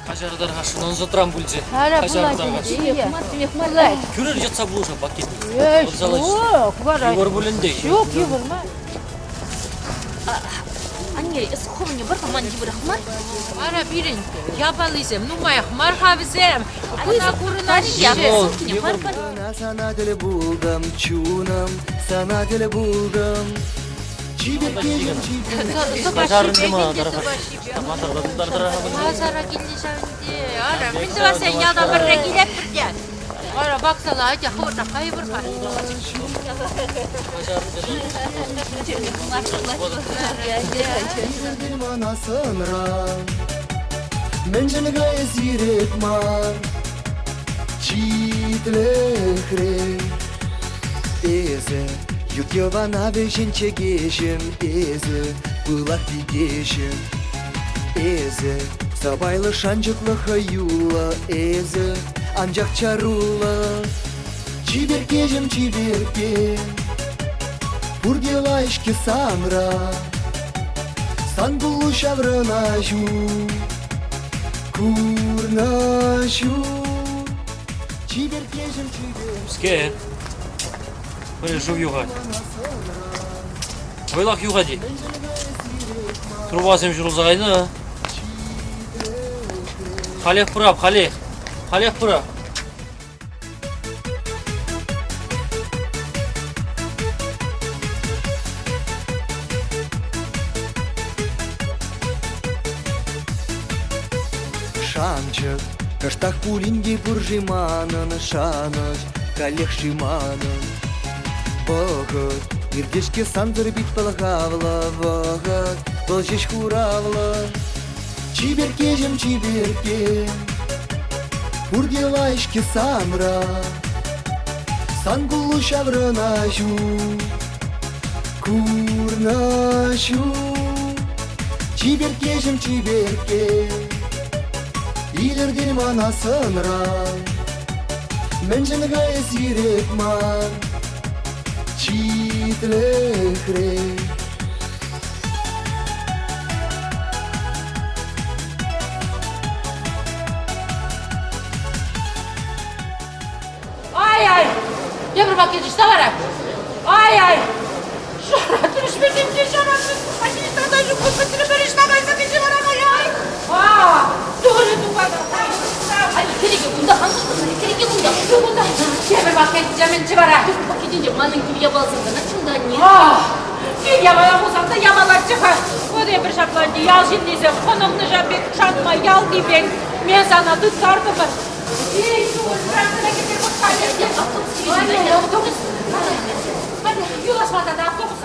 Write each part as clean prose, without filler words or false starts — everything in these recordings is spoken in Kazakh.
Kajarlar haşından uzatran bulca. Hala Kajarlar bulacak. haşı. Mehmetler. Körür yatsa buluşa paket. Yok, var. Yuvar bulundu. Yok, yuvarma. Anne, ısıkımını bırakman gibi bırakman. Ara birin. Yabalıyım, numayah, marhavizem. Ana kuruna Yavol. Sana dil buldum çunum, sana dil buldum. Çiberkejim Kajarın değil mi? Tarafa. Pazara gideceğim diye. Ara, şimdi var sen ya da bir regilep bir gel. Ara baksana hadi orada kaybır çiberdim ana sonra. Menjen gayes yirekman. Çitlekre. Eze. Yutyovan avişin çekişim. Eze. Bulak dikişim. Eze. Sabaylı şancıklı hayula. Eze. Ancak çarula. Çiberkejim çiberke. Пургелайшки самра, сан булуша вранашу, курнашу, чиберкежим чибер. Ske. Böyle şov yukarı. Oylak yukarı. Trubasım şuruzaydı. Halek pırap, halek. Halek pırap. Шанчык, каштах пулинги буржиманын, шаныч, калех шиманын. Вогыт, ирдешке сандыр бит балгавла, вогыт, былжеш хуравла. Чиберкежим чиберке, пургелайшки самра, сангулу шавранашу, курнашу. Чиберкежим чиберке, İlerdim anasınra, Menjen gayes yirekman, Çitlekre. Ay ay. Ya bir bak işte var. Ay ay. Şarap düşmedim ki şarap. Hadi sana şu kupasını periştamaysa bizi var ama ya. Aa, doğru duvara. Ay kiriki bunda hangi kiriki bunda? Şu bunda. Ya bir bak edeceğim çivara. Bak gidince malın gibi yabalsın da şundan niye? Ah. Bir yamala olsam da yamalar çıkar. O da bir şaplandı. Yal şimdi ise konumlu jabek şanma yal gibi. Ben sana tutardım. İyi şu bırakına getir bu kaleye. Hadi otobüs. Hadi yulaşmadan otobüs.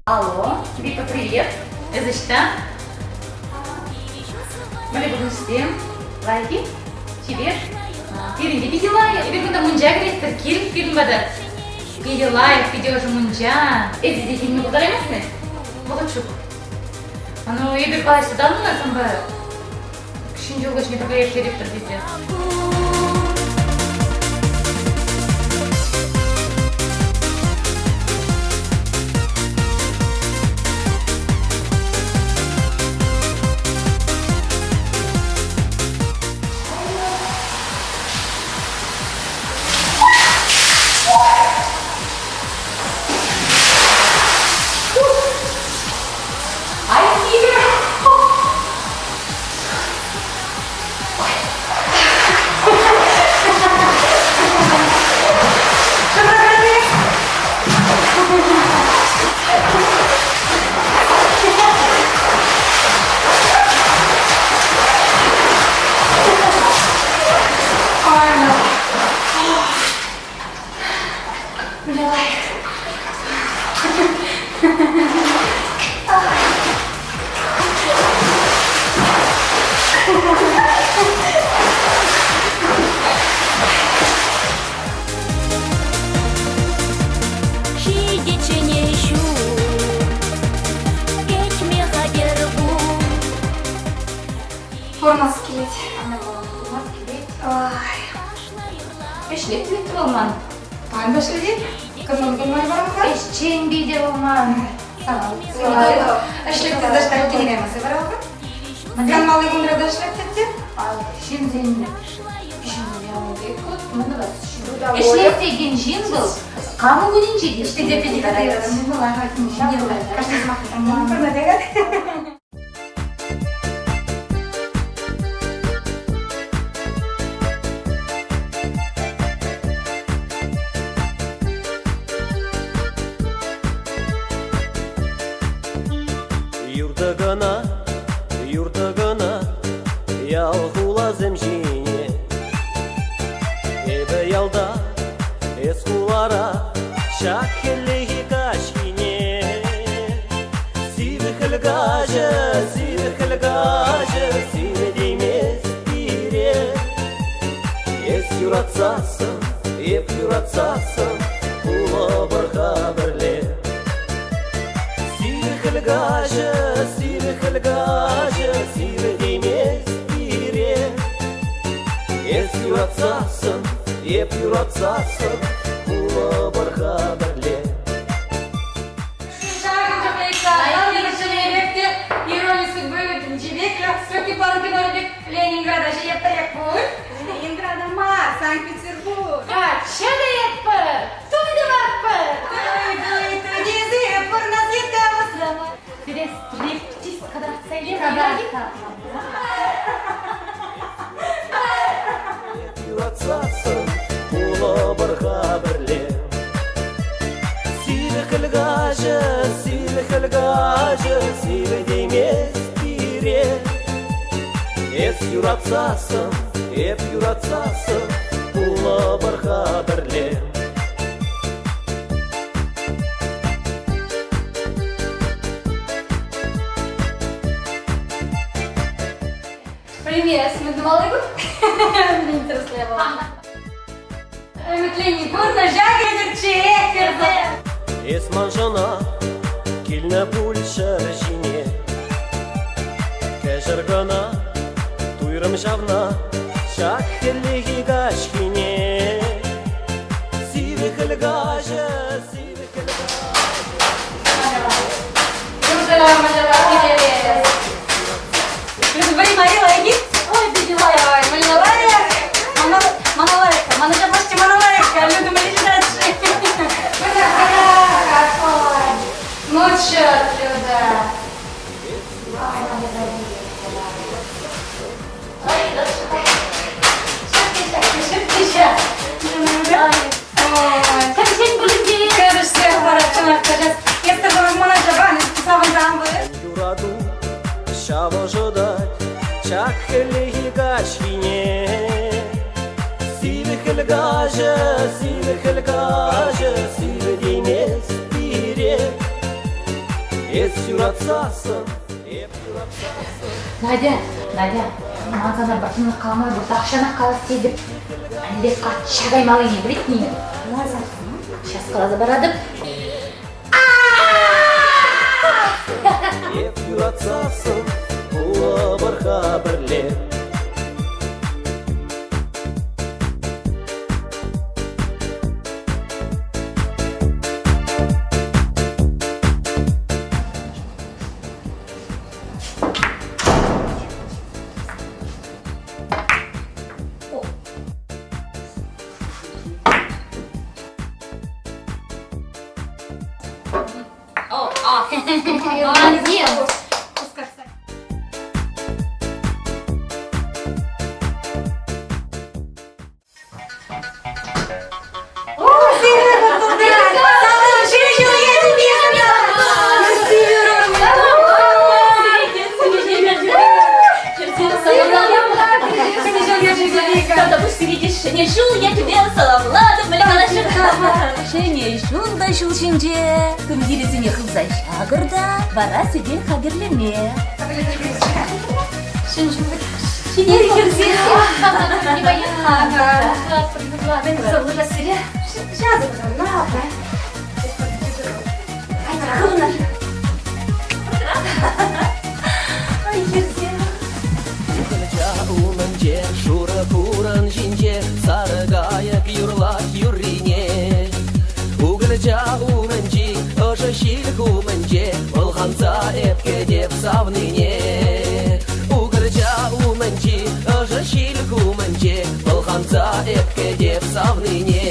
Алло, Вика, привет. Язычта. Mana bugun sistem, lagi, cibir, kiringi video live. Ibir bunda munja kirektir, kiring film bada. Video live, video же munja. Эти фильмы куда emasmi? Bog'chuk. Anu ibir qaysi damlasan ba? Kishin jo'g'ishni taqayib beribdir bizga. Формасы келеді. Ана формасы келеді. Ой. Eşlik bitti olman. Qanday ishlaydi? Qizim bilmay boramqa? Eşçeğin bide olman. Tamam. Ishlik tezda ishlab keyin emas, boramqa? Kanalga kunlarda ishlab ketdi. Şimdi eşlik деген жингл қамы күнінше İşte cephe kadar. Bunlar hakim inşallah. Kaçtı maksimum. Pernah dengar? Yurtagana, yalhula zemjine, ebe yalda, eskulara, şakhellihi kaşine, sivi helgaje, sivi demez bire, es yuratsasın, ep yuratsasın, ula barha berle, sivi helgaje, sivi demez bire, es yuratsasın, ep yuratsasın, ula barha berle. Шагом жапайка. Аллашыне бекте ирония судьбы жебек, сроки палки норбек Ленинграда жептаяк бул. Ленинграда ма, Санкт-Петербург. Şöyle yapır. Tuydu bakır. Гези, нас етеміз. Biraz striptiz kadar sevdim. Yuratsasın, ula barha berle. Sivi helgaje, sivi demez bire. Es yuratsasın, ep yuratsasın, ula barha berle. Привет, Смедмалыгу. Мне интересно я вам. Ümitleyin, kurna jagger çekirdi. Esman jana, kilna pulşa rejine. Keşergana, tuyram javna, şakhellihi gaşkine. Sivi helgaje, sivi helgaje. Yumuşalar macalar gideriz. Biz burayı Marila git. Ой, видела я, Марила. Маноларика, люди мои дальше. Какой. Ну чё отсюда? Юраду, шаво жодать, шакhellihi gaşkine. Sivi helgaje, sivi demez bire. ес юратсасын. Надя, маған sana батыны қалмай бұл ақшаны қалас дедіп, әлде қатша қаймалы не білет нейді? Сейчас қалазы барадып. Ес юратсасын, ұлы бұрға бірле. Потому что видишь, не шул я тебе саламладом, не шул да шулшинже. Кім ересіне қылса шағырда, бара сөден қадірлеме. Шинері керсе. Мен қызылы да сірі. Жазы бұдан, на апай. Қылына. Ай, керсе. Уманче, шура куран жинче, сарыгаяк юрлак юрине. Угылча уманчи, ошо шилк уманче, олханца эпке деп савныне. Угылча уманчи, ошо шилк уманче, олханца эпке деп савныне.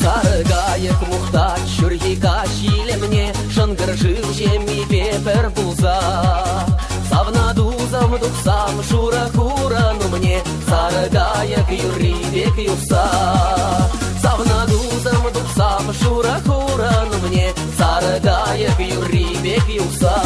Сарыгаяк мухтач, шурхика шилемне, шангыршыл жеми пепер буза. Савнадузам дуксам шура хурану мне, сарыгаяк юрибек юса. Савнадузам дуксам шура хурану мне, сарыгаяк юрибек юса.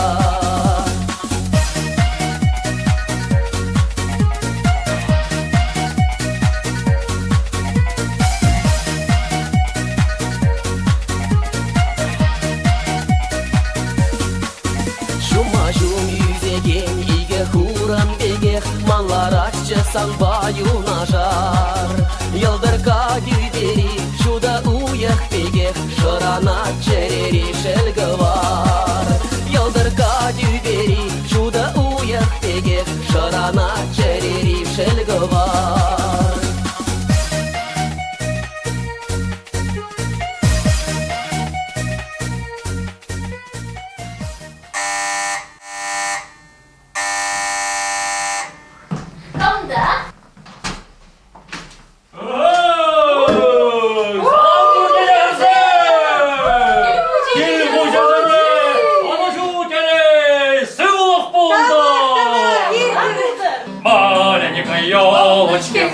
Санбаю нажар, Йылдырка дюбери, шуда уях пегех, Шырана черери шелгывар. Йылдырка дюбери, шуда уях пегех, Шырана черери шелгывар.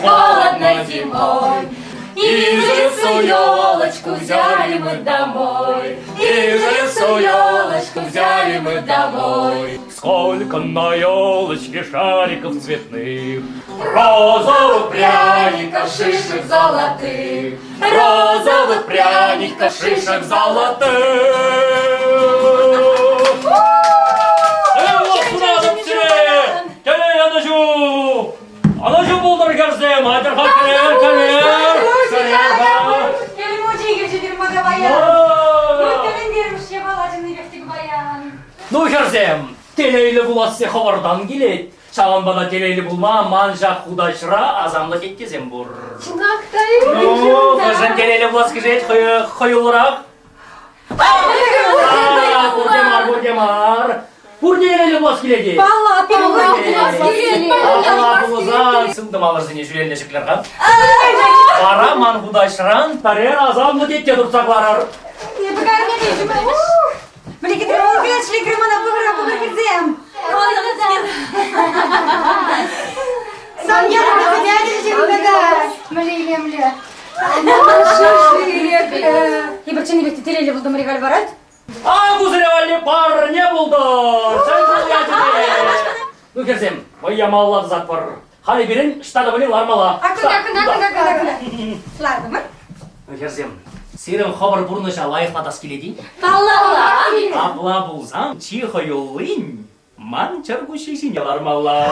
Холодно зимой, и в лесу елочку взяли мы домой, и в лесу елочку взяли мы домой. Сколько на елочке шариков цветных, розовых пряников, шишек золотых, розовых пряников, шишек золотых. Анажу булдыр керсем, айтырға келер. Келім өте егер жедер мага баян. Өттелін берміш ше балажын ебектегі баян. Ну керсем, телейлі буласы хабардан келет. Шаған бана телейлі булма, манжақ худашыра азамлы кеткезем бұр. Шынақтай. Ну, қожын телейлі буласы кежет қойылырақ. Бурдемар. Бурдемар буласы келеде. Балла, Сылдым алырзыне жүрелене шеклерған. Бара ман худашыран, тарер азамлы кетке тұрсақларар. Не бұғармен ежі білеміш. Млекетер олғын шлегір мана бұғыр кетсем. Сан ярмы зәді жемдігі. Мле. Ебірчен ебекті телейлі бұлдым регаль барад. А, кузыревали пар не булдыр. Сән жол я тебе. Ну керсем, моя маллады зат бар. Хали берін, штады білі лармала. Акын. Ларды ма? Ну керсем, сирен хабар бұрныша лайықна тас келеді. Балла. А, Абла булсам, чихо юллин, ман чаргушишин ялармалла.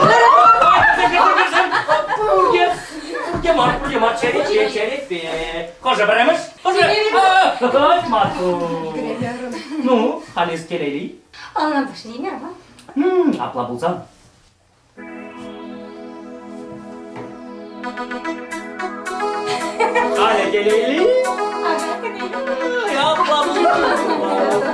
Пургемар, череп. Кожа беремеш? Кожа. Мату. Ну, халис келели. Анна башни мерма. Абла булсам. Hale geleli. Abla bulsam.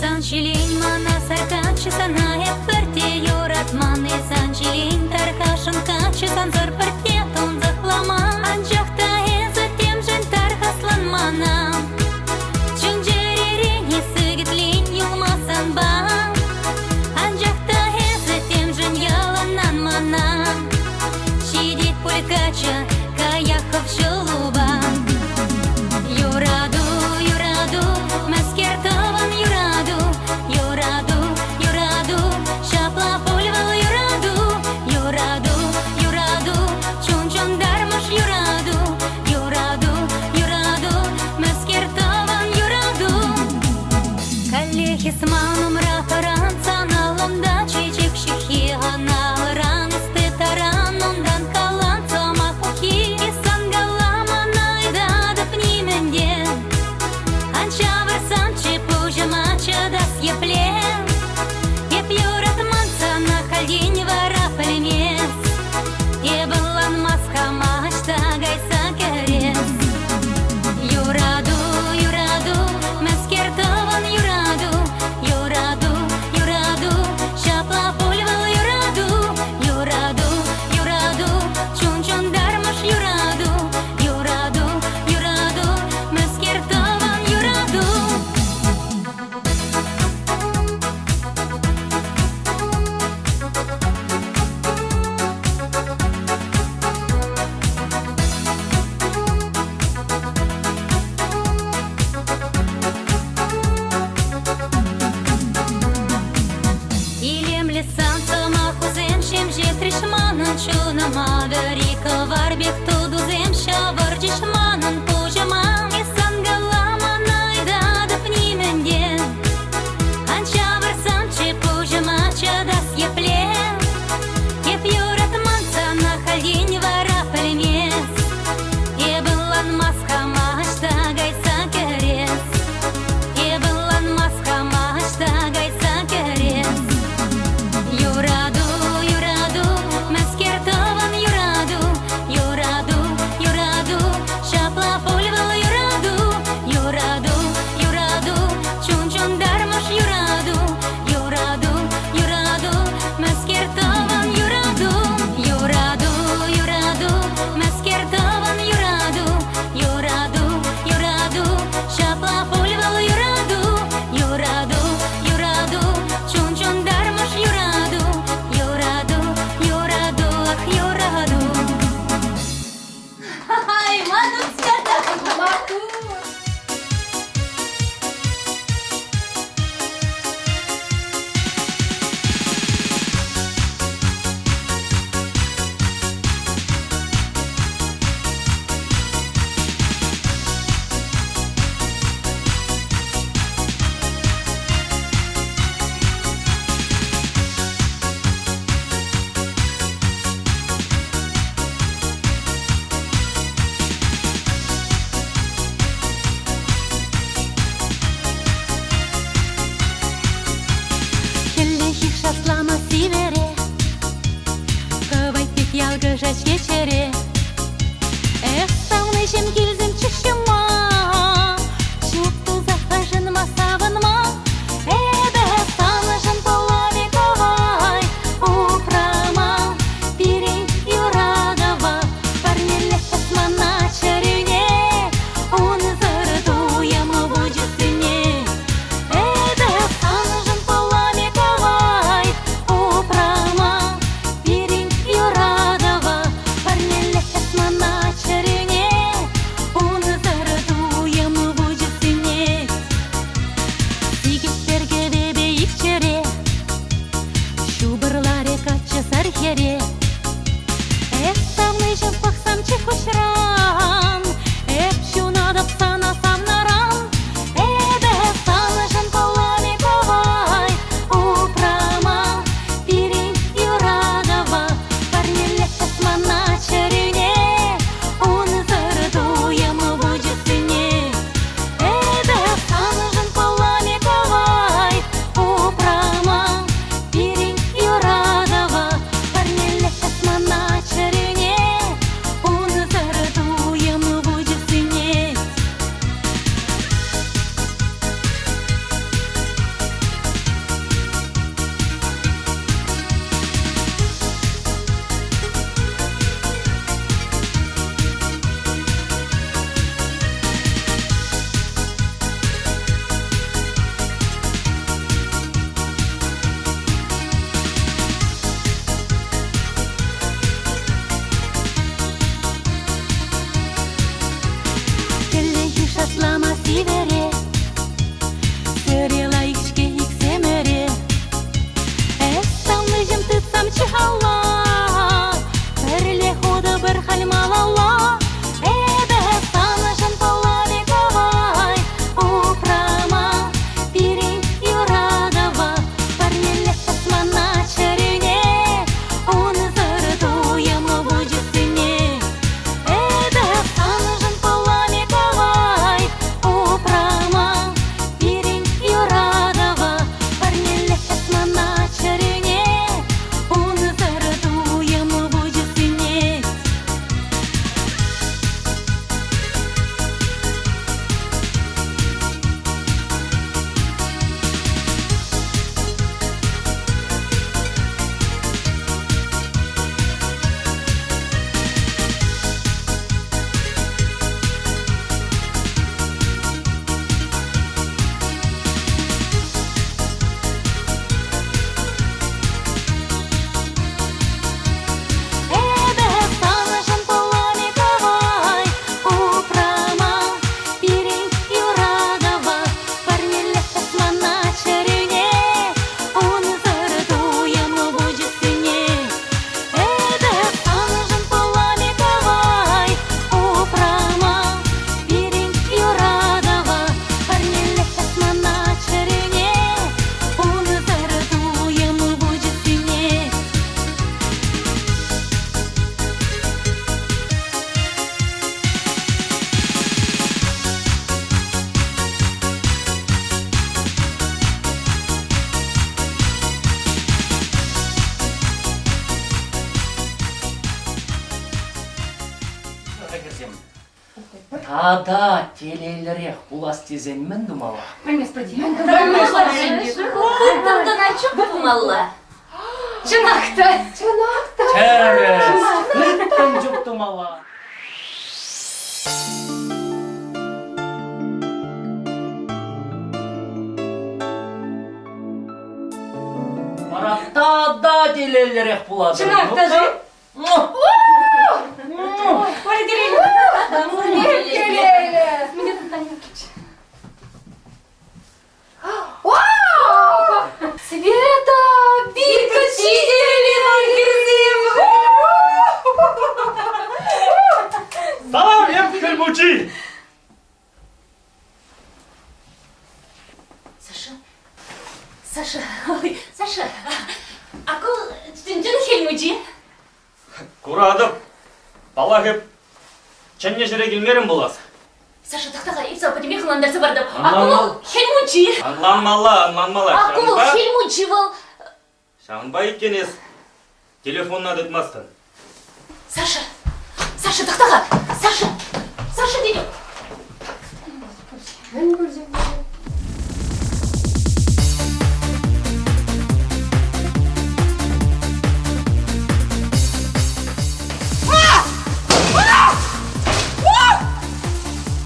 Sanchilin mana sarkachi sanaye perte yoratman Sanchilin tarkashın kaçı sanzor perte ton zaklama Ancakta затем жен тархаслан mana Чунжеререни сыгитлин юлмасан ба Ancakta затем жен яланан mana Сидит полькача каяхов шулуба Юраду, маскертован юраду Юраду, шапла пульвал юраду Чун дармаш юраду маскертован юраду Калехи с маном рапаран саналом да чичик шихи аналран Стетаран ондан калан самапухи И сангалама найда да пнименде Анчавр санчи пужа мача да съеплен Епюрат манца на кальдинь вара пельмес Ебалан маска мачта гайса керес Юраду, маскертован юраду Шапла пульвал юраду Чун дармаш юраду маскертован юраду Илем лесан самаху земшем жетришманан Чунама верика варбек туду земша варджишманан Пужаман и сангалама найда да пнименде Анчавр санчи пужамача да съеплен Епюрат манца на кальдинь вара пельмес Ебалан маска мачта гайса керес Ебалан маска мачта гайса керес Юраду, маскертован юраду Шапла пульвал юраду Чун дармаш юраду маскертован юраду маскертован юраду Шапла пульвал юраду Чун дармаш юраду ах юраду Ай, Мануцката! Келлехих шашлама сивере Кывайтик ялгыжач кечере Эх, саунышем килзем чешема Чукту захажын масавынма Эбе санышын половиковай Упрама пирень юрадова Парнеле османа чарюне Он зардуем в уджесыне Эбе санышын половиковай Тада телейлерек булас тезенмен думала. Білмес бірде. Қыттымдан ачып бұлмалла. Чынақта. Терес, кыттын жүк думала. Бара тада телейлерек булады. Чынақта же. Ой, келейлі. Мне тут Таня келші. Вау! Света! Вика, чиделина, кирзим! Салам, ем көлмучи! Саша, акыл түтінжін хелмучи? Курадып, бала кеп, чәнне жере келмерім боласы. Саша, тақтаға ипса патиме қыландарсы бардым. Акыл хелмучи. Анланмала. Акыл хелмучи бол. Шағынбай екенес, телефонна дытмастын. Саша, тақтаға. Саша деdim.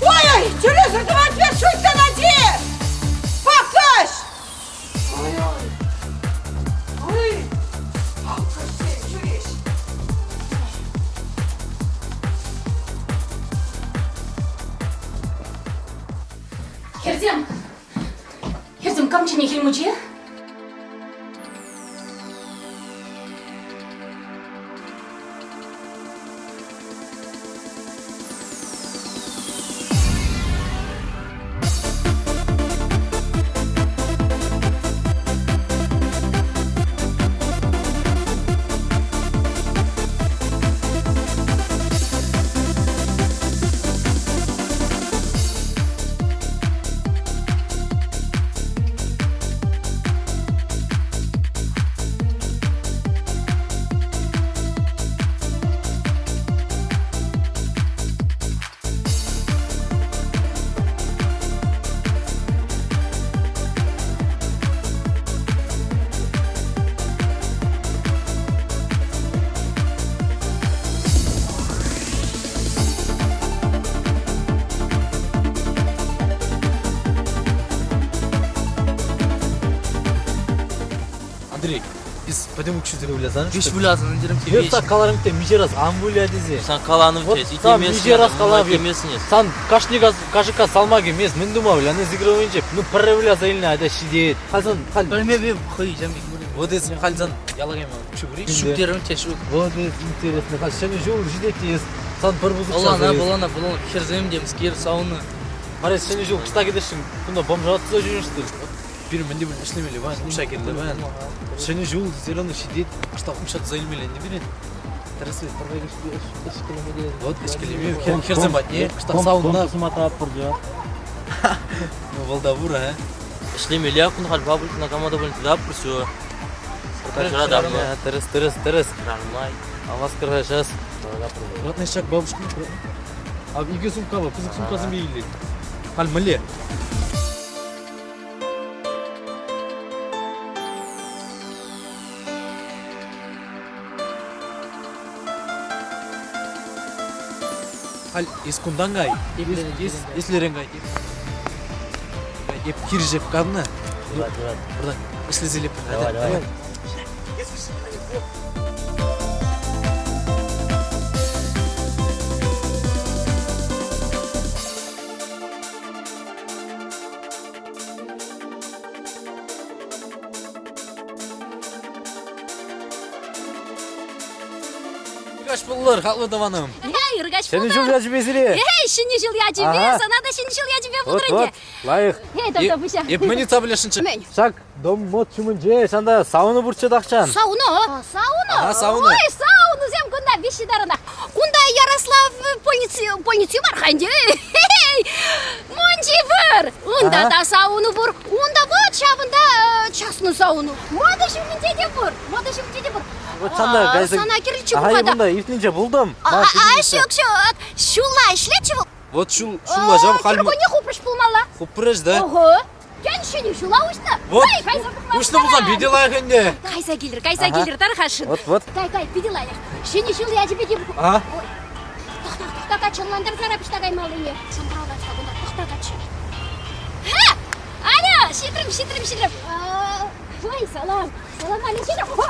Ой, телевизорды ответ, шутка надеет! Покаж! Ой, Херзем, камчыне хелмучи? Андрей, biz пойдем учителя влязан. Вещь влязан, өндірім те Мен вещь. сақаларым те межераз амбуля дезе. Сан қаланым Вот тез, сам итемесін, межераз қалап емесінес. Сан кажыка салмак емес, мен думав, ляны зигровынчеп, ну пірі влязайлны айда шидет. Қалсан, қал. Білмебе, қой, жәмбек көрем. Вот если қалсан, ялагайма, шүгірей. Шүктерім те шүк. Вот интересно, қал, шәне жол жидет ес. Сан пір бұзық Болана, херзем деміз, кер сауны. Қарай, шәне жол қыста кедешін, күнда бомжатыза жүріншті. Bir mende bir işlemeli var, uşa geldi ben. Seni jul, zironu şiddet, işte uşa zayılmeli ne bilin. Teresi, вот eşkelemi, kerzem batne, işte sauna. Ну Валдавура, а? Işlemeli ya, kunu halba bulk, nakamada bulk, da pırsu. Кутажыра давно. Терес. Нормай. А вас края сейчас. Вот наш бабушка. А иге сумка var, kızık sumkasını beğildi. Hal mali. Hal iskundan gay. Islerin gay. Ep kirjep kadına. Burada islezilip. Hadi. Kaç bulur haklı davanım. Эй, Иргач, Seni jul yacı beziri. Эй, şimdi жил я тебе, Ага. надо şimdi жил я тебе в Вот, Удрене. layık. Эй, там быча. Еп мені табылешінчі. Мен. Шак, дом мод чумынче, санда сауны бурчы дақчан. Сауна? Сауна? Ага, сауна. Ой, сауна зем кунда бишидарына. Кунда Ярослав полиция бар ханде. Мончи бар. Унда Ага. да сауна бар. Унда вот шабында частный сауну. Мода şimdi де бар. Вот санда Sana kirli Ага, чубукада. бунда ифтинче булдым. Şu şula işleçi bu. Вот шул ажам халь. не хупрыш пулмала. Хупрыш, да? Ого. Гән шене шула ушты. Вот. Ушты булсам видела әкенде. Кайса келдір тархашын. Вот. Кай, видела я. Шене шул я тебе дем. Ага. Тоқта, чынландыр зарапышта каймалые. Шундрала сагында тоқтагачы. Ха! Аня, шитрим. Ой, салам алейкум.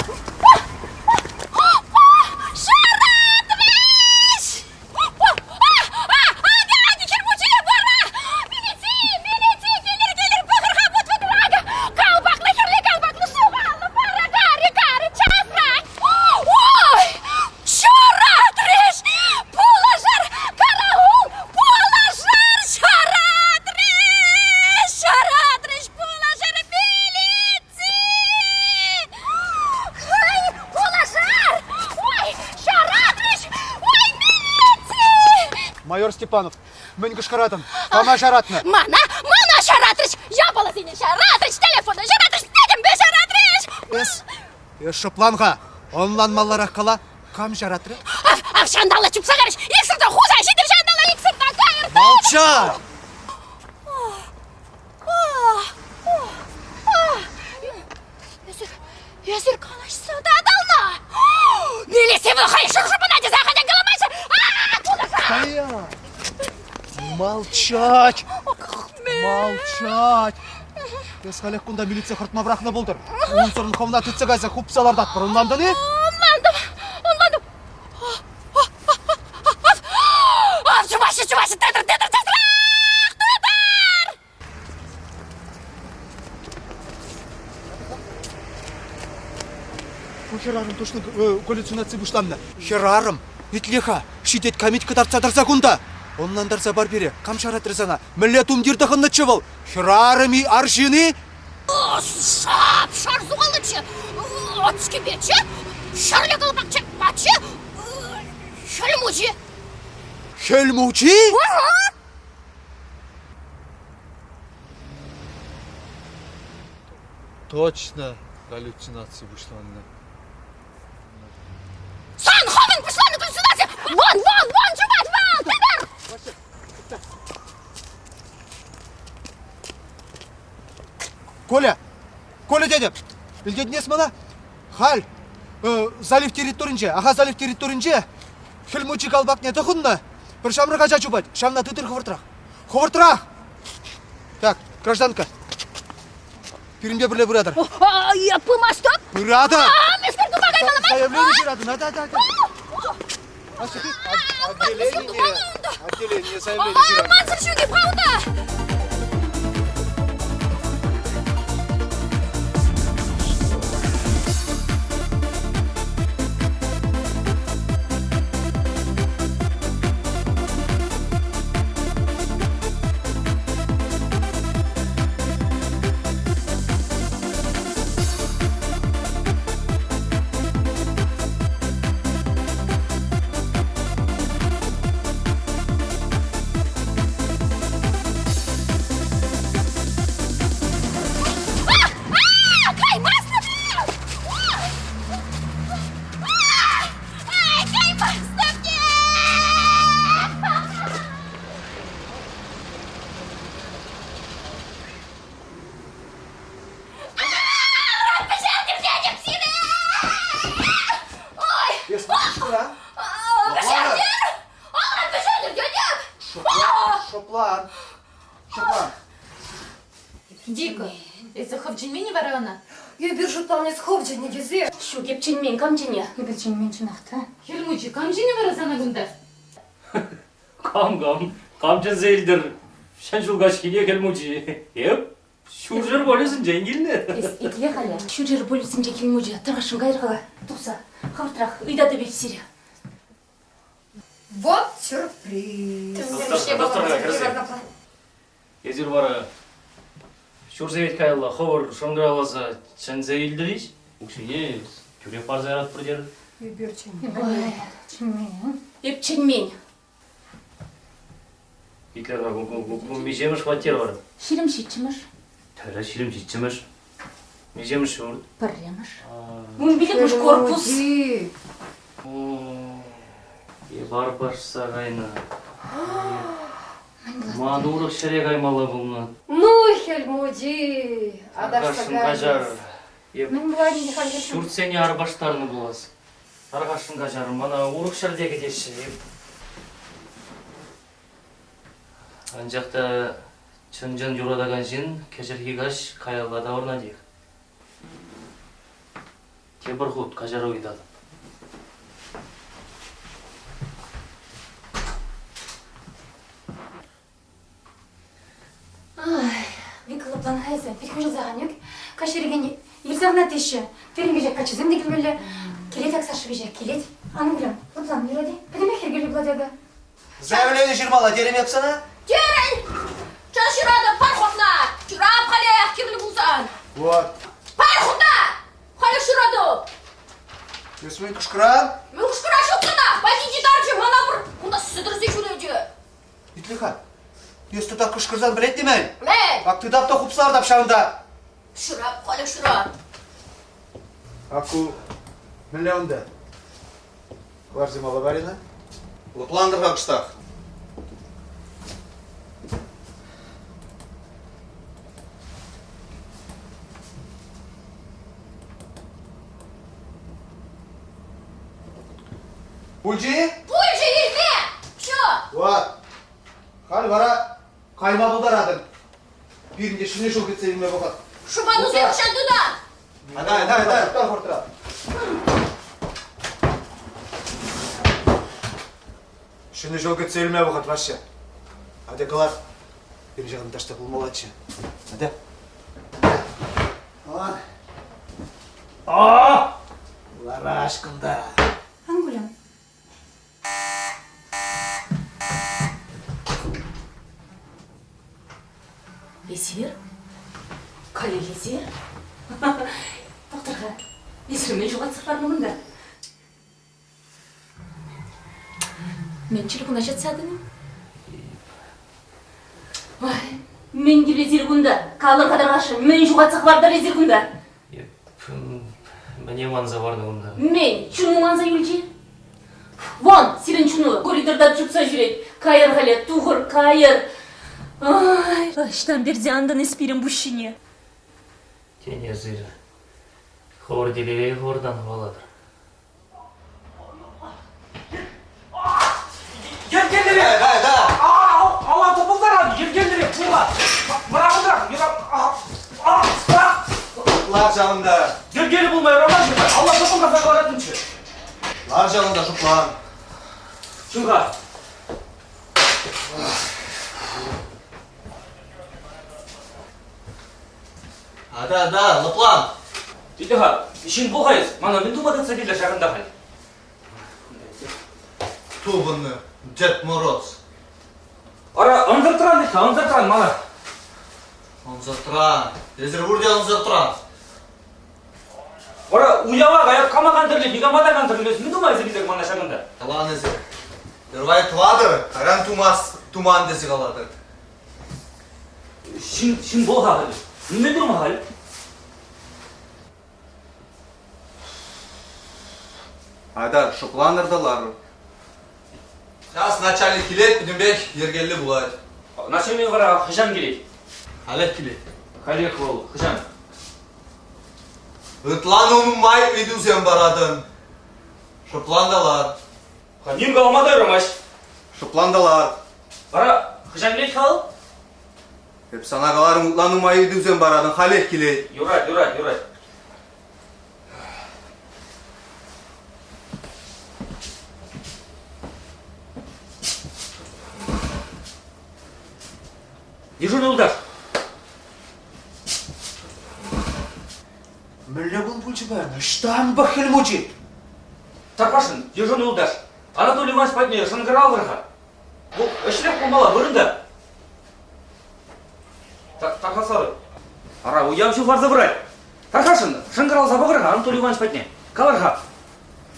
Майор Степанов, мен кышкыратын, кама шаратны. Мана шаратрыш! Я была сине шаратрыш! Телефонда шаратрыш! Дедім бе шаратрыш! Шопланға, онланмалар аққала, кам шаратры? Шандала чупсагарыш! Иксірді хузай шидір шандала иксірді кайыр! Молча! Езір қалаш суда адална! Милиция выхай шыршыпына деза қаден қаламайшы! Молчать! Без халек кунда милиция хыртма брахна болдыр. Он сорын ховна түтсегайса хупсаларда атпырынланды не? Онландым! Чубашы, тедір! Херарым точно галлюцинация буштамна. Херарым, итлеха, шидет камитка дарца кунда. Оннан дарца бар бере, кам шаратры сана. Миллет умдир дахынны чывыл. Херарым и аршины. Шап, шар зуалычы! Отске бече! Шарле қалбақчы! Бачы! Хельмучи! Хельмучи? Точно галлюцинация бушланды. Сан ховен пішла на галлюцинация! Вон, чубать, пидор! Коля дедем, білден нес мана? Хал, залив территоринже, аха залив территоринже, Хельмучи қалбақ не тұхынны. Бір шамрыға жачубать, шамна тытыр ховыртырақ! Так, гражданка. Пирімде бірле бұрадыр. Я пымаштап? Бұрады! Мистер Дубагай маламай! Заявление жирады, да. Отделение заявление жирады. Мансыр шуге пауда! Шоплан. Дико, это ховджинмени варана? Я биржу там не сховджини дезе. Шу кепчинмен камчине. Кепчинмен чынақта. Хельмучи, камжини варасана гунда? Камчын зейлдір. Шан шулғаш кене келмучи. Шуржыр болесін жеңгіліне. Итле қаля. Шуржыр болесін жекелмучи. Тұрғашын қайырғала. Тұқса, қавыртырақ, үйда да бепсире. Вот сюрприз. Езір бары. Шурзевет кайылла ховыр шоңдыраласа чын зейлдіріш. Үксіне күре парзай арат бірдер. Епчинмен. Гитлерға межеміш хваттер бар. Ширим шитчимыш. Тәрі ширим жетчіміш. Межеміш орд. Пырремыш. Мумбиликмыш корпус. Бар сағайна. Ман урық шерек аймалы бұлны. Ну, Хельмуди, Арғашын қажар. Мен бұлай не халгесін. Шүрт сені арбаштарыны болас. Арғашын қажар, мана урық шердегі деші. Анжақта чын-жын юрадаган жин, кежергі қаш қаялада орна дейік. Тебір құт қажар ойдады. Виклаптан хайза, перехожу заганек, кашерген елзағна теші, терінге жек качызым дегіл бөлі, келет аксашы бежек, келет. Аны білем, лаплан, еради, пәдеме хергелі бұладегі. Заявление жирмала, деремек сана? Терен! Чашырады пархотна! Чурап қале кирлі бұлсан! Вот. Пархотна! Қалі шырады! Есмен кышкыран? Мен күшкіра шоқтына! Бәдейді даржы мана бір! Мұнда сыдырсы жүреді! Итлиха. Есті так кышкырзан білет демен? Білет! Ак ты дапта хупсар дап шағында. Шырап қалі шырады! Аку миллионда. Варзим алабарина. Лапландырға кыштақ. Пульчи? Пульжы елме! Шо? Вот. Хал бара қайма бұлдарадың. Бірінде шыны жол кетсе елме бұқат. Шуману зершан туда! Ада. Құттар құртыра. Шыны жол кетсе елме бұқат ваще. Ада қалар. Бір жағын ташта бұл молатшы. Ада. Лара ашқында. Ангулям. Есер? Қалі есер? Доқтырға, есірмен жоғатсық бармы мұнда? Мен телефона жатсадым. Мен келе зергунда, қалыр қадарғашы, мен жоғатсық бардар зергунда. Мне манза барны онда. Мен, чуну манза юлчи? Вон, сирен чуну, коридорда чупса жүрет. Кайыр қале, туғыр, кайыр. Ай, baştan beri andan espirim bu şine. Тене зыр. Хор делелей хордан хваладыр. Ергендері! Ала топылдар, ергендері, қуға! Мырағыдырақ, Лар жағында. ергені болмай роман жүрмай, алла топылдар сақаларатыншы. Лар жағында жұплан. Шынға. Ада, лаплан. Дидіға, ішін бұғайыз, мана мен думадан сәбелі жағында қал. Тубыны, Дед Мороз. Ара, анзыртыран дейсі, анзыртыран мана. Анзыртыран, резервурде анзыртыран. Ара, уяла аяп камаған тірлі, бигамадан тірлі, мен думайызы бізек мана жағында. Талан езі. Ирвай туадыр, аран туман десі қалады. Шын болға қал. Мен durma қал. Айдар, шопландырдылар. Сейчас начальник келет, бүдінбек ергелі болады. Начальник қара қыжан келет. Халет келет. Халек ол, қыжан. Ытлануым май үйдузен барадын. Шопландалар. Нем қалмады ромаш. Шопландалар. Қара, қыжан келет қал? Hep sana kalarım utlanım ayı düzen baradın, halek kile. Юрай. Дежурный удар. Мүлі бұл пульчи бәрін, штан бақыл мұчи. Тарпашын, дежурный удар. Анатолий Иванович Патнея, шыңғырал вырға. Бұл, өшірек болмала, бұрында. Тарқасары. Ара, уямшы бар забырай. Тарқашын, шыңғырал забығырға, Анатолий Иванович Патне. Қаларға.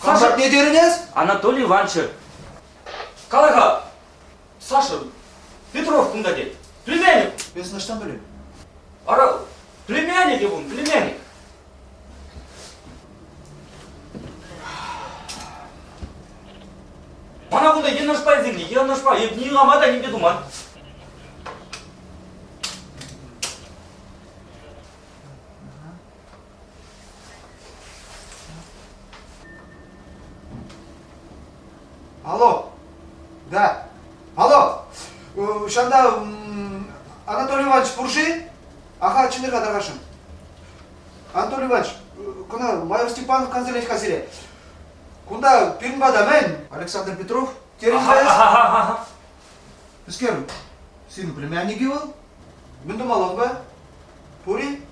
Қамбат не дерінез? Анатолий Иванович. Қаларға. Саша, Петров күнда де. Племянник. Мен сынаштан білем. Ара, племянник ебун, племянник. Мана күнда енашпай зеңді, енашпай, еп не қамада не думан. Алло. Да. Алло. Шанда Анатолий Иванович Пуржи? Аха, чынырға дарғашым. Анатолий Иванович, күні майор Степанов канцелять хазире. Кунда пирнбада мен, Александр Петров, терен баяз. Искер, сын племянники был? Мүнді малон ба? Пури?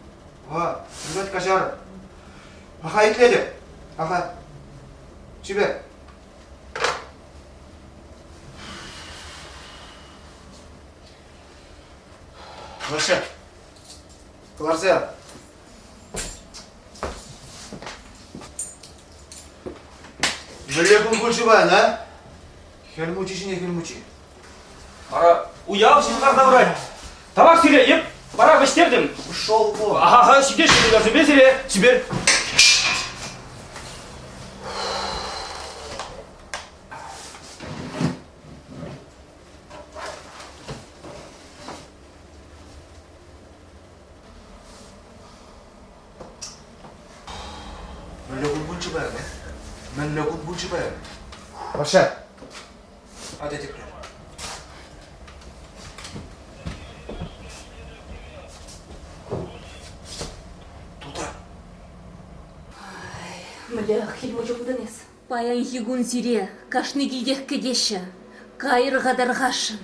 Ва, ребят кашар. Аха, итледі. Аха. Чебе. Вообще. Кларзер. Білегін күлшібайын, а? Хелмучи шіне хелмучи. Ара, уяв силғарда бұрай. Табақ сире, еп, бара біштердім. Ушел по. Аха, сиде шебелер, себе сире, сибер. Білегін күлшібайын, а? Мен легін күлшібайын. Вообще. Hadi tekrar. Туда. Мля, хилмучу буданес. Паян хигун сире, кашны гидех кедеші. Кайыр ғадарғашын.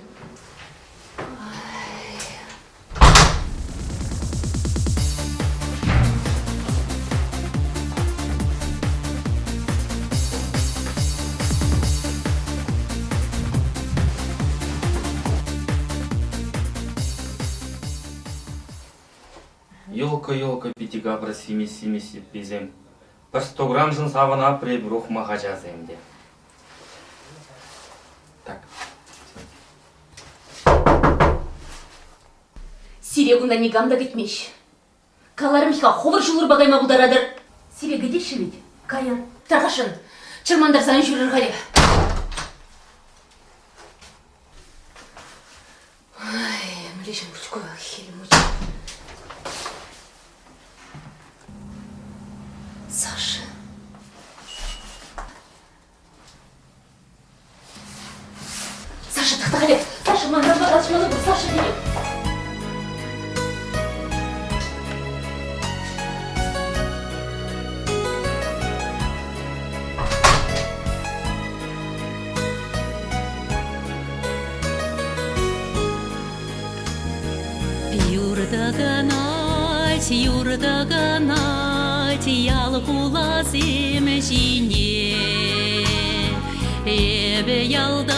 Елка, пятигабра, семи, безем. Бір 100 грамм жын савына преб рухмаға жазайым де. Так. Сирегунда негамда кетмеш. Каларымшқа ховыр жылыр бағайма бұдарадыр. Сиреге деші бет. Каян, тағашын. Чырмандар сайын жүрір ғали. Ай, млешін күшкі, хелі мұчы. Саша. Саша, тақтағале. Саша, маңдарға қашманы бұл Саша дене. Юрдаганать, ялқуласым жине. Эбе ялда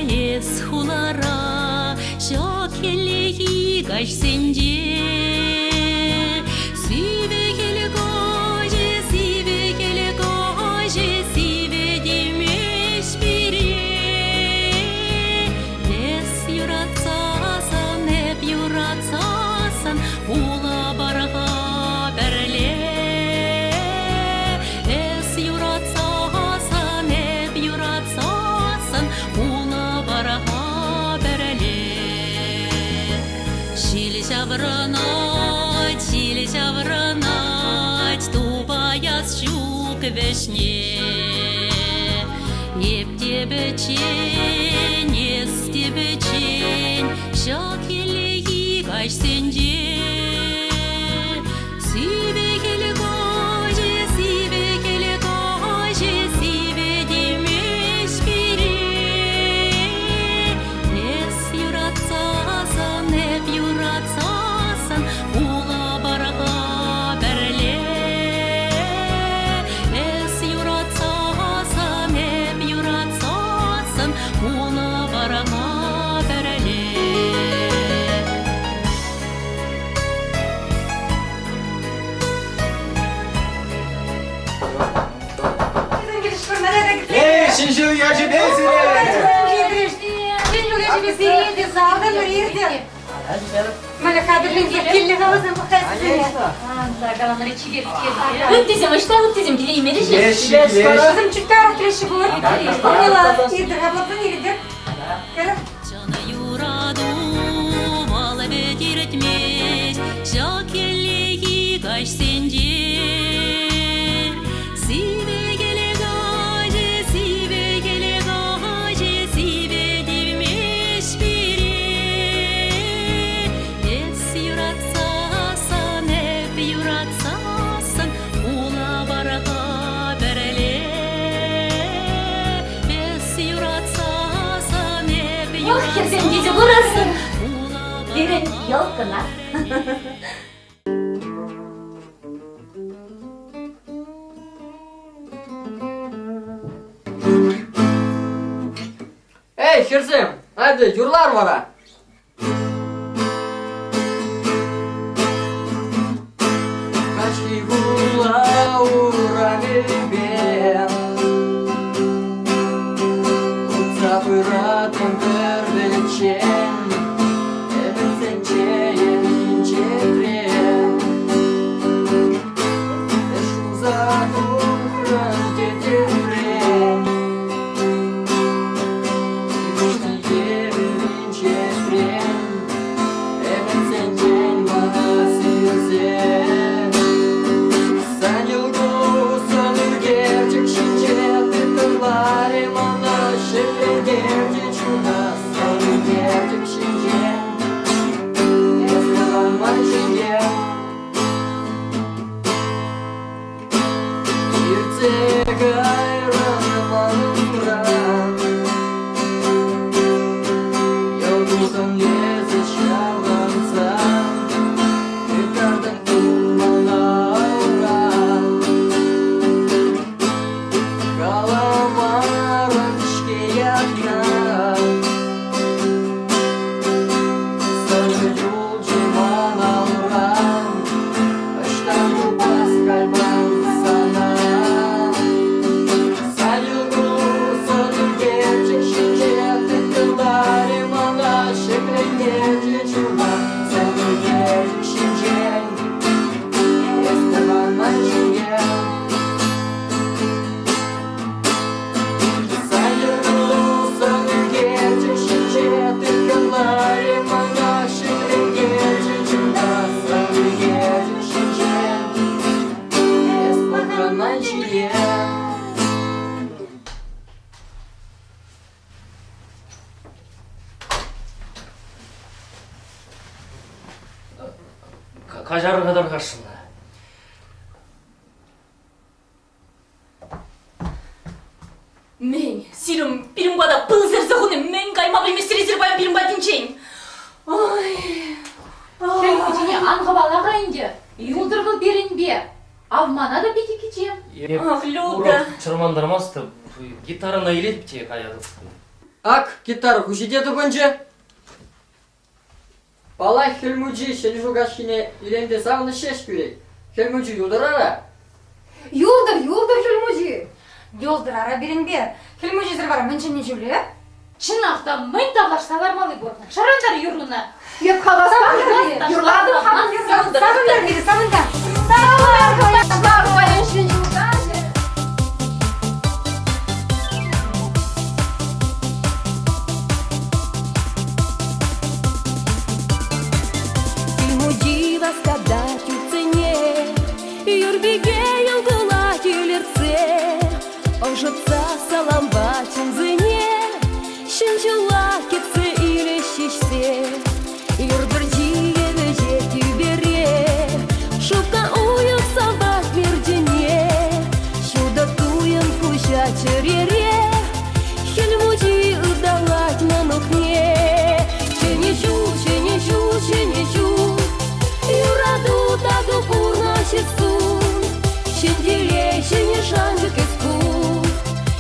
ес хулара, шокелеги гашсенде. Сиве келе гоже, сиве демеш бире. Эс юратсасан, эп юратсасан, ула барга берле. Эс юратсасан, эп юратсасан, ула барга берле. Шиле жавранать, тубаяс щук вешне. Еп тебе чень, ес тебе чень, шак елеги гаш сенде. Сиве келе гоже, сиве демеш бире. Эс юратсасан, эп юратсасан, ула барга берле. Эс юратсасан, эп юратсасан, ула барга берле. Şimdi ya cebesi. Өттізім, ішта өттізім, келе емелі же? Жана юраду вала ветертмеш, жак елеги гаш сенде. Сиве келе гаже, Сен де burası. Derin yolkana. Ey Şirzim, hadi yurlar bana. Kaçkivula uğranı ben Uçapıratın verdiçen Evet sençeyen incetren Eşuza uğran getirren İşte yerin incetren Evet sençeyen bana sizden Sen yılgısan gerçek şince Tıklarım ana şefre gerçek şuna Sen gerçek şince Eskalanma şince Yırtık ayranım anımran Yolguzun lezi çalansan Yukarıdan durmana uğran Kalamarın işke yakna Sarı yolcu bana uğran Baştan durmaz kalbim sana Sen yolguzsun gerçek şince Tıklarım ana şefre gerçek şuna Sen gerçek şince Eskalanma şince Sen yolguzsun gerçek şince Tıklarım ana şefre gerçek şuna Sen gerçek şince Eskalanma şince Kaçar kadar karşında. Мен, сирым, пирымбада пылзыр зығыны, мен кайма білместері зірбайым пирымбадын чейін. Ой. Келгечине анғы балаға инде. Юлдырғыл берінбе. Авмана да беті кечем. Ах, Люда. Чырмандырмасты. Гитараны илетіп те каяды. Ак, гитара хушидеті бönce. Bala Helmuci şelifu gaşkine ilerinde savını şeş gülek. Helmuci yuldurara. Юлдыр, Хельмужи. Юлдыр ара берінбе. Хельмужи зірвара мінчіне жүлі. Чынақта мен таблаш салармалы борна. Шарандар юрлына. Еп қалбаспан жүрді. Юрладым қағым юрладым. Сағындар бері, сағындар. Фильмуди восказать у цене, Юрбиге юлгула тюлерце, Ожыпса саламбачын зыне, Шынчула кетсе или шишсе, Юрбіржиге веже тюбере, Шупка уюк собак мердене, Шуда туен пуща черере, Хельмуди удалать на нухне, Ченечу, Юраду таду пурна чесун, Ченделей, ченешанжы кескун,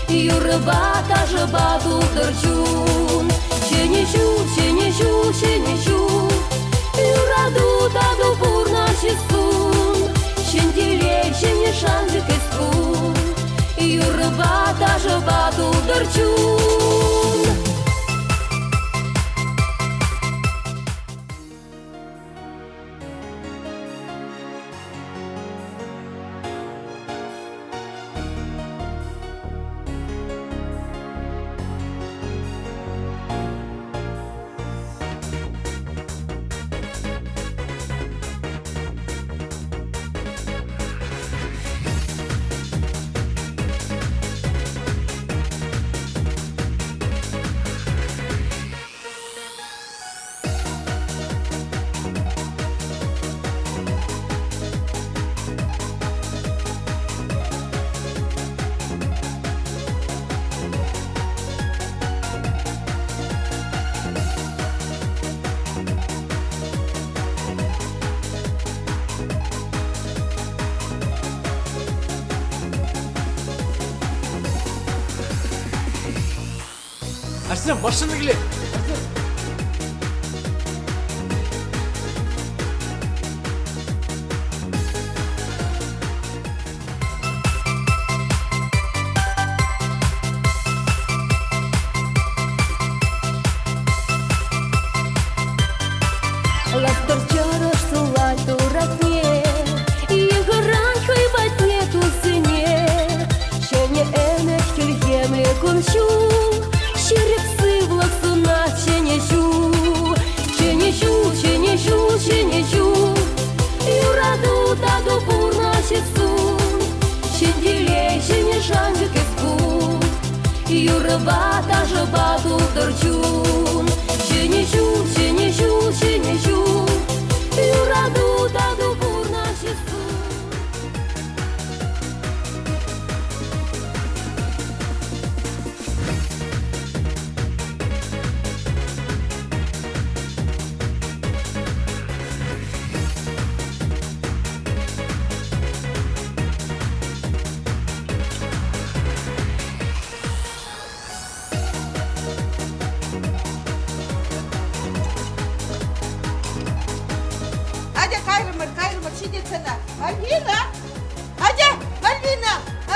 Юрыба тажы баду дырчун, Ченечу, Юраду таду пурна чесун, Ченделей, ченешанжы кескун, Юрыба тажы баду дырчун. Арсен, машина келе. Ластор чараш сулай туракне, Егоран хойбат нету сыне, Шене энек тюльгеме кунчу, Щерепсы в лаксу на ченежу, ченежу, Юраду таду пурна чесун, Щенделей ченежан кеску, Юрба тажа бату дорчун, Ченежу, Юраду таду пурна чесун. Адя кайрымыр, сидетсена. Мальвина! Адя, Мальвина! А!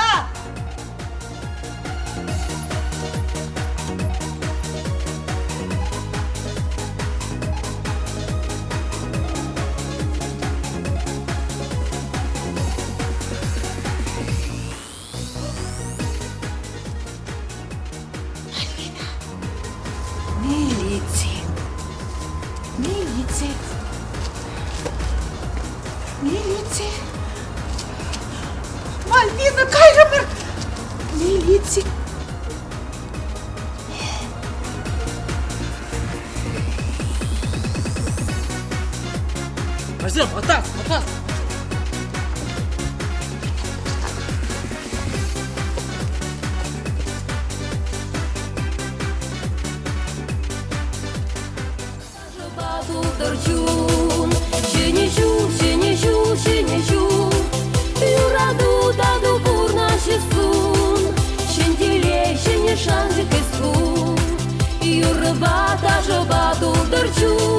Милиция. Мальвина, кайрымыр! Милиция. Арсен, атас. Бату дорчун, ченежу, Юраду таду пурна чесун, Щенделей ченежан кеску, Юрба тажа бату дорчун.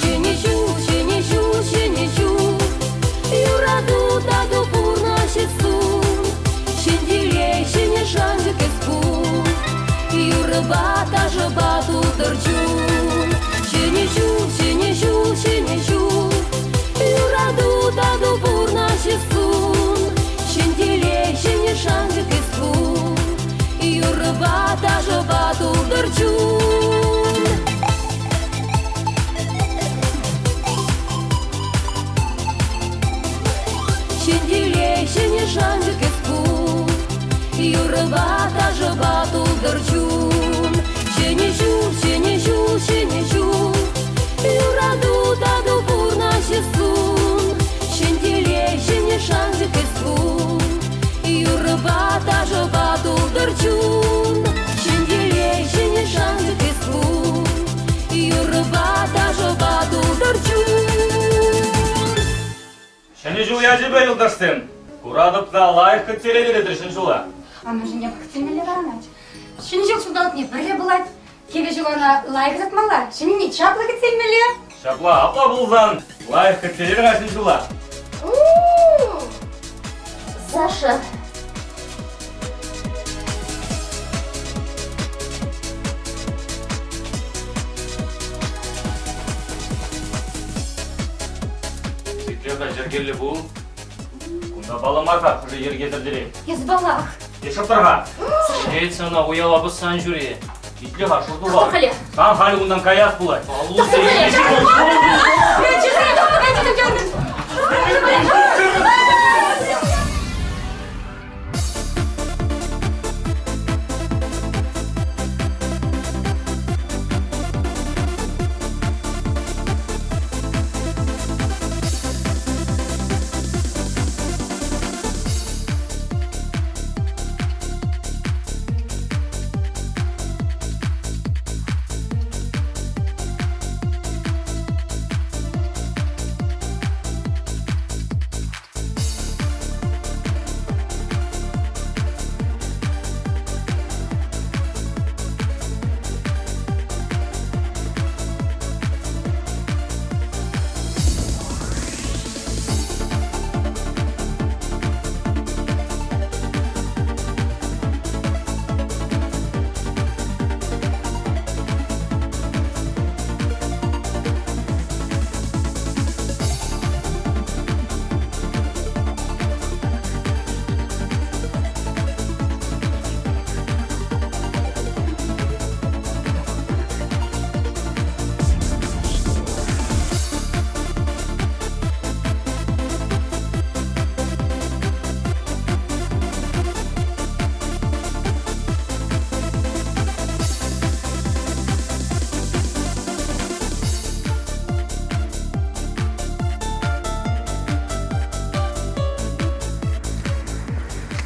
Ченежу, Юраду таду пурна чесун, Щенделей ченежан кеску, Юрба тажа бату дорчун, Ченежу, Юраду таду пурна чесун, Щенделей ченежан кеску, Юрба тажа бату дорчун. Щенделей ченежан кеску, Юрба тажа бату дорчун, Ченежу, Юраду таду пурна чесун, Щенделей ченежан кеску, Юрба тажа бату дорчун, Щенделей ченежан кеску, Юрба тажа бату дорчун. Шенежу я тебе юлдаштым. Урадып да лайық көттерелер шынжула. Аны жіне бақытсенелер анач. Шыны жыл шудалып не бірле бұлайд. Кебе жылана лайық затмалар. Шыны не чаплы кетселмелі? Шапла апла бұлзан. Лайық көттерелер шынжула. Саша. Сиклеха жергелі бұл. Кунда баламарқа күрі ергезірдері. Ез балақ. Ешаптарға. Ейцена уяла бы сан жюри. Итлеха шурдуға. Тоқыле. Сан халі ұндан каяс бұлай.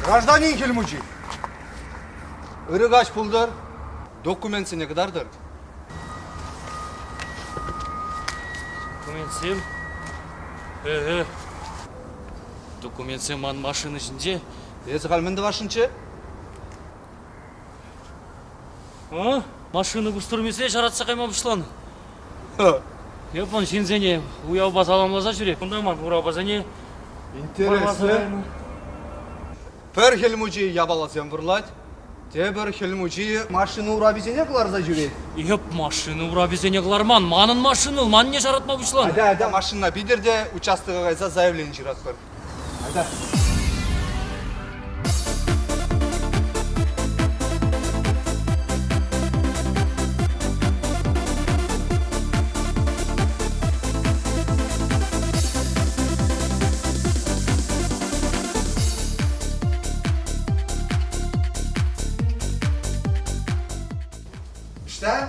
Гражданин Хельмучи. Ырыгач пулдар. Документsi ne kadardır? Документсем. Документсем ан машина içinde. Esi kalmende başınçı? Машина күстірмесе жаратса қаймамышлан. Япон шинзене уяу басаламлаза жүрек. Кундаман ура базане. Интересно. Пер Хельмучи ябаласен вырлать. Тебір Хельмучи машина урабизене кыларза жүрек. Еп машина ура бизене кыларман. Манын машина, ман не жаратмабышлан. Айда, машина бидерде участогы кайса заявление жиратпыр. Айда. İşte.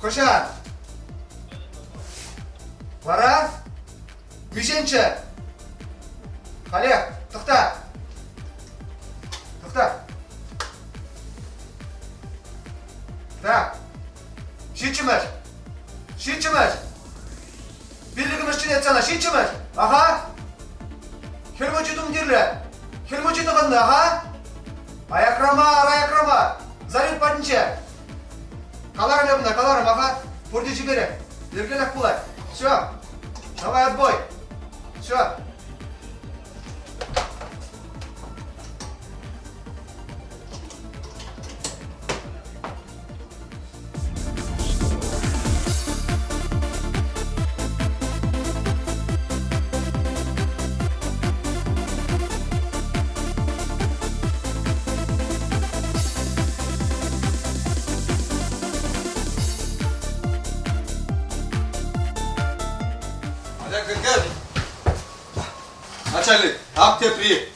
Koşar. Para. Büyüyünce. Halep. Tıkta. Tıkta. Da. Şiçimiz. Şiçimiz. Birliğimiz için etsene. Şiçimiz. Aha. Helmucidum dirle. Helmucidum kandı. Aha. Ayakrama. Залет подниче. Каларым ебна, каларым, ага. Пурди жибере. Ергелек пулай. Все. Давай отбой. Все. Начальник, акте при.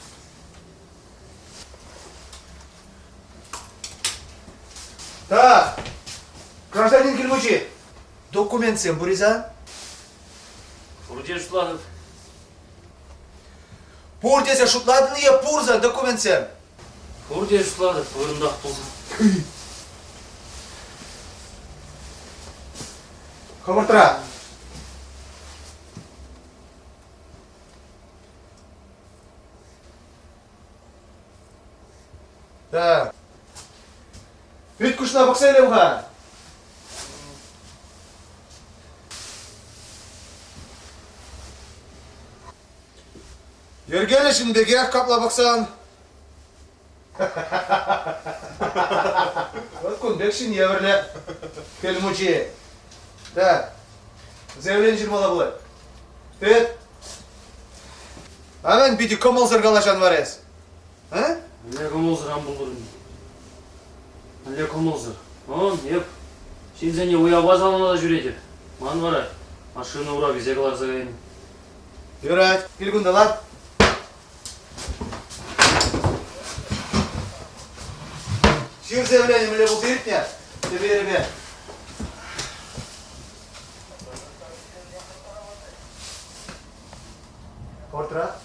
Так, гражданин Хельмучи, документсем буриза? Пурде шутладык. Пурдесе шутладын е пурза документсем. Пурде шутладык, орындақ болсын. Хабартыра. Так. Вид кушна боксайлевға. Ергелешін беге капла боксан. Вот кун бекшін еврле. Хельмучи. Да. Заявление жирмала бұлай. Тет. Амен биді комал зырғалашан варес. А? Не комолзыр амбулдырын. Не комолзыр. Он, еп. Шинзене уя базалына да жүреді. Ман барай. Машина ура бизе кылар загайын. Юрать, келгундалар. Шир заявление міле бұл директне. Тебе еребе. Портра.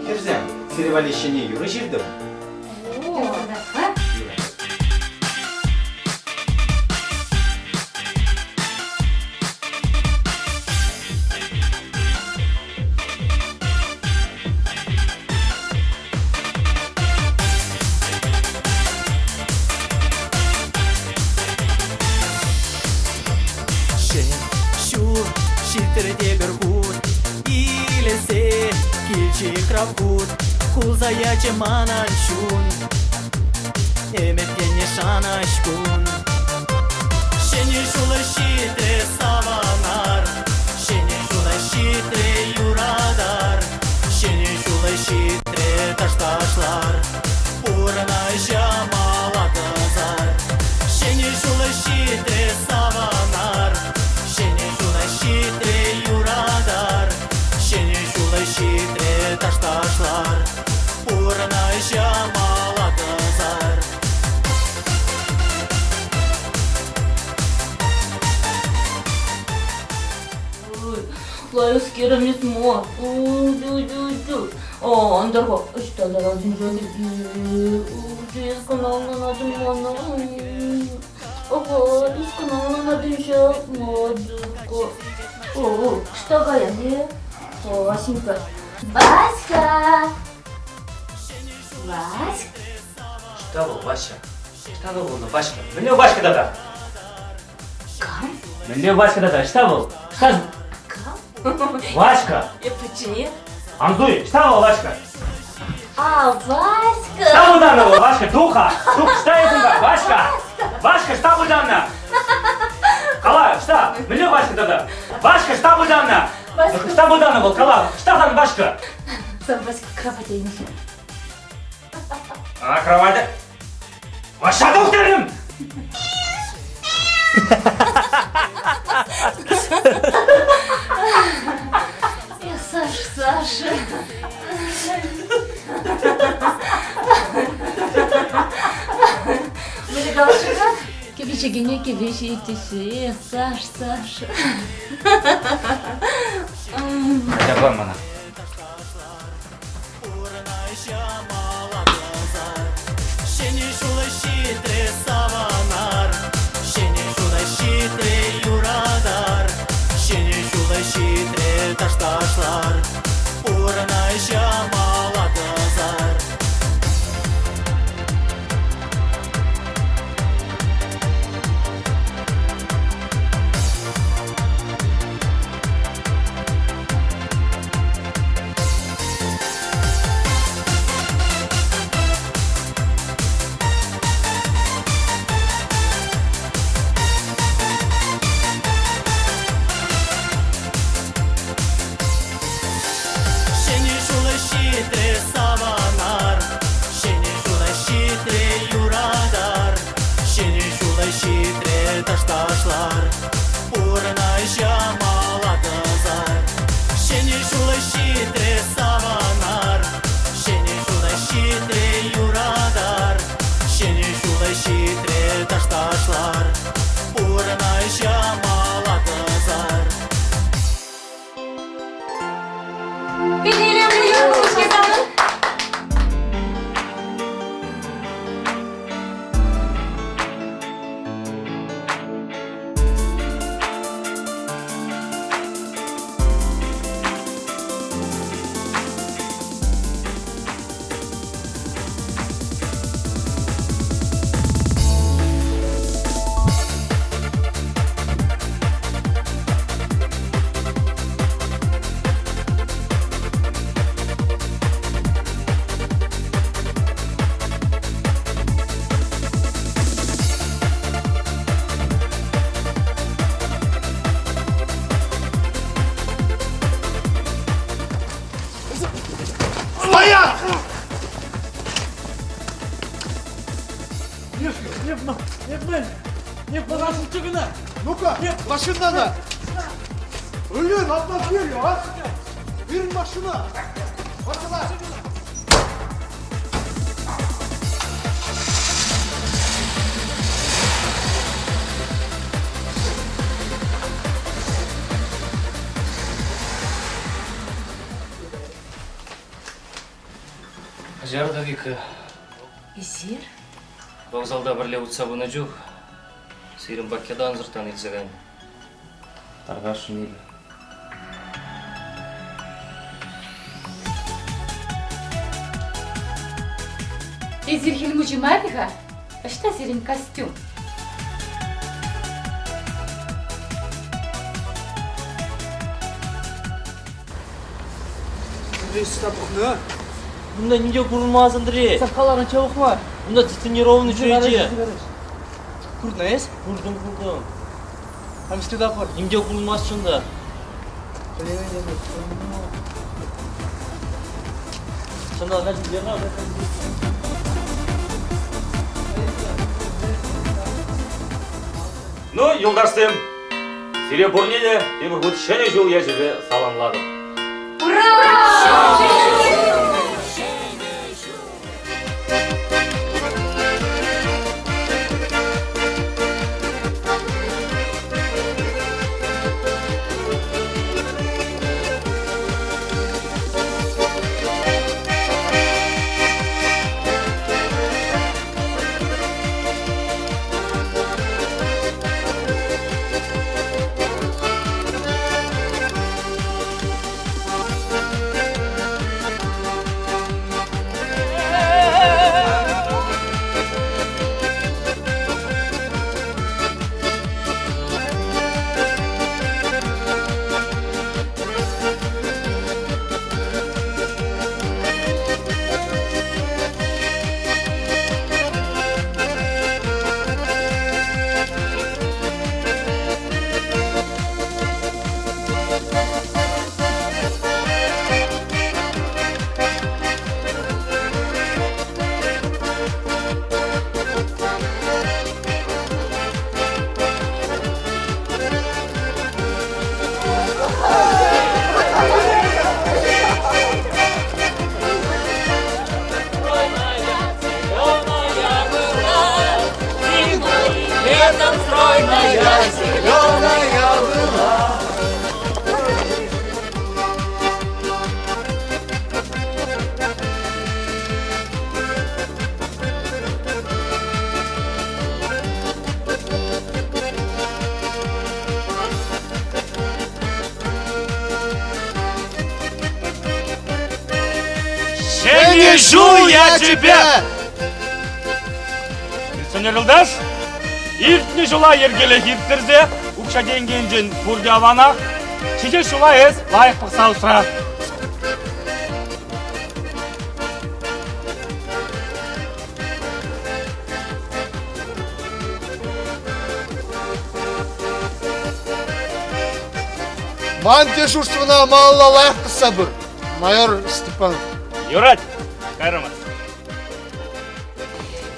Херзем, сиревалищене юры жирдім. Шилтерде бір құт, илесе келче крап құт, құлзаячы манан шун, еметтене шанаш күн. Шене жулы шитре саванар, шене жулы шитре юрадар, шене жулы шитре ташташлар, урна жамала тазар. Шене жулы шитре саванар, шене жулы шитре юрадар, шене жулы шитре ташташлар, урнайша малатызар. Лайыз керемес мо. Андарға үшталар адым жады. Жез каналынан адым мана. Ага, үз каналынан адым жадмадыка. Что гая, не? Васенька. Васька! Васька? Что был, Вася? Что был, Васька? Мне Васька дада. Кам? Мне Васька дада. Что был? Что? Васька! Почему? Андуй, что был, Васька? А, Васька! Что был данного, Васька? Духа! Дух, что это, Васька? Васька, что был данного? Кала, что? Мне Васька дада. Васька, что был данного? Что был данного, Кала? Что там, Васька? Сам Васька кровати не сидит. А, кровати? Ваша докторым! Саша. Были галшика? Кебичегине кебичи итиши. Саша. Хотя бы мана. Şeni şula şitre savanar, şeni şula şitre yuradar, şeni şula şitre taştaşlar, uğranaşa malatazar. Şeni şula şitre savanar, şeni şula şitre yuradar, şeni şula şitre taştaşlar, uğranaşa malatazar. Şeni şula şitre savanar, şeni şula şitre yuradar, şeni şula şitre taştaşlar, uğranaşa malatazar. Gidelim, hoş geldin. Стоять! Не в нашем чугуна. Ну-ка, машинаны! Үлен, атмосфере, а? Верін машина! Басыла! Жарда Вика. Исир? Вокзалда бірле ұтса бұны жоқ. Сирім бакедан зыртан илзеген. Тарғашын ел. Исир хилмучи мапиха? А что сирен костюм? Стапықны? Bunda niye kurulmaz Andrei? Safkaların çabuk var. Bunda тренированный чуете. Kurtnayız? Kurdum. Hamsi de var. Niye kurulmaz şunda? Şunda kaç bir yana Ну, Юлдарстым, сире бурнеде, темір бұд шәне жол ежігі саланладым. Ура! Ще жул я тебя! Милиционер Ылдаш, иртни жула ергеле хиртерзе, укша денгенжен бурдявана, чиже шула эс лайық пықсаусыра. Ман дежурствона малла лайықты сабыр, майор Степанов. Юрать, кайрамат.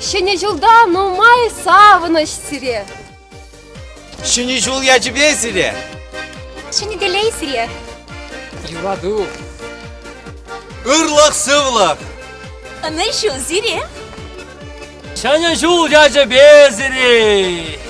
Шене жылда номай савыныш сире. Шені жол я тебе сире. Шене делей сире. Юраду. Ырлақ сывлақ. Аны шу зире. Шене жул я тебе сире.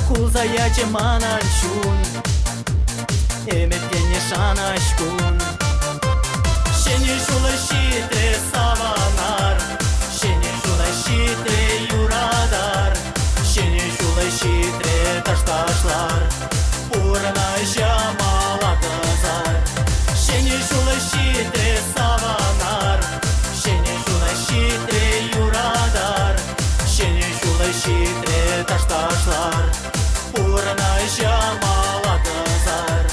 Кулзаяче мананчун, эметкене шанашкун. Шени шулы шитре саванар, шени шулы шитре юрадар, шени шулы шитре ташташлар, урна жамала казар. Шени шулы шитре саванар, шени шулы шитре юрадар, шени шулы шитре ташташлар. Урна жамала казар.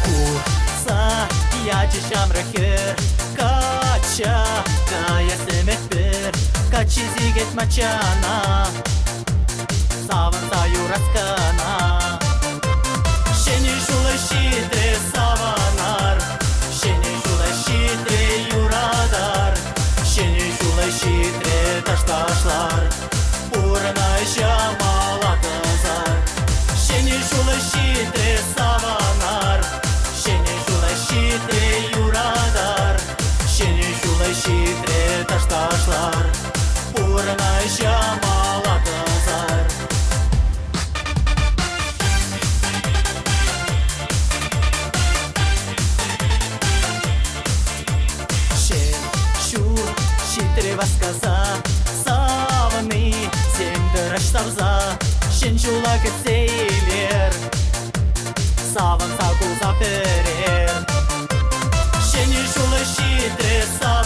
Курса ячи шамрахер, кача кая семетбер, качи зигет мачана, саванса юраскана. Шени шулы шитре саванар, шени шулы шитре юрадар, шени шулы шитре ташташлар, урна жамала казар. Шени шулы шитре саванар, шени шулы шитре юрадар, шени шулы шитре ташташлар, урна жамала казар. Васказа, саваны, сендір аштавза, шен жула кетсейлер, саван сақу заперер. Шені жулы шитре саван,